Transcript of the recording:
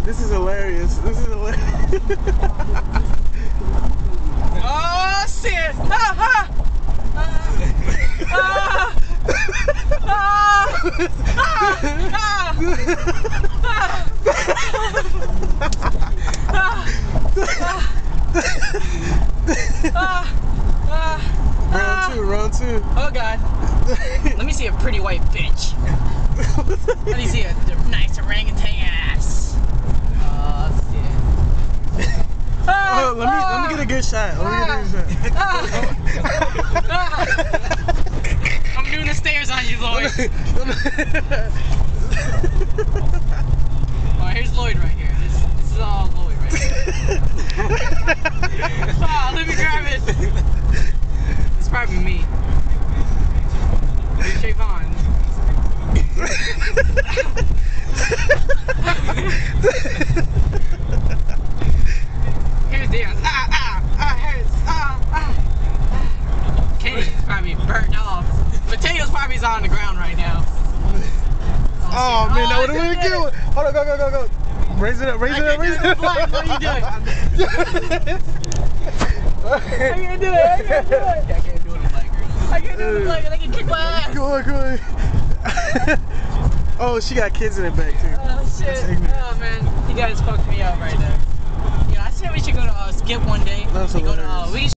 This is hilarious. This is hilarious. Oh shit! Ah, ah. Round two. Oh god. Let me see a pretty white bitch. Let me see a nice orangutan ass. Oh shit. Let me get a good shot. I'm doing the stairs on you, Lloyd. Oh, here's Lloyd right here. This is all Lloyd right here. Oh, let me grab it. It's probably me. Here's Trayvon. Here's Dion. Kenny's probably burnt off. Mateo's probably on the ground right now. Oh man, that would have been good. Hold on, go. Raise it up. What are you doing? I can't do it. I can't do it. I can't do it in the blanket. I can't do it in the blanket. I can kick my ass. Go on. Oh, she got kids in the back too. Oh shit. Oh man, you guys fucked me up right there. Yeah, I said we should go to Skip one day. That's we go to hilarious. we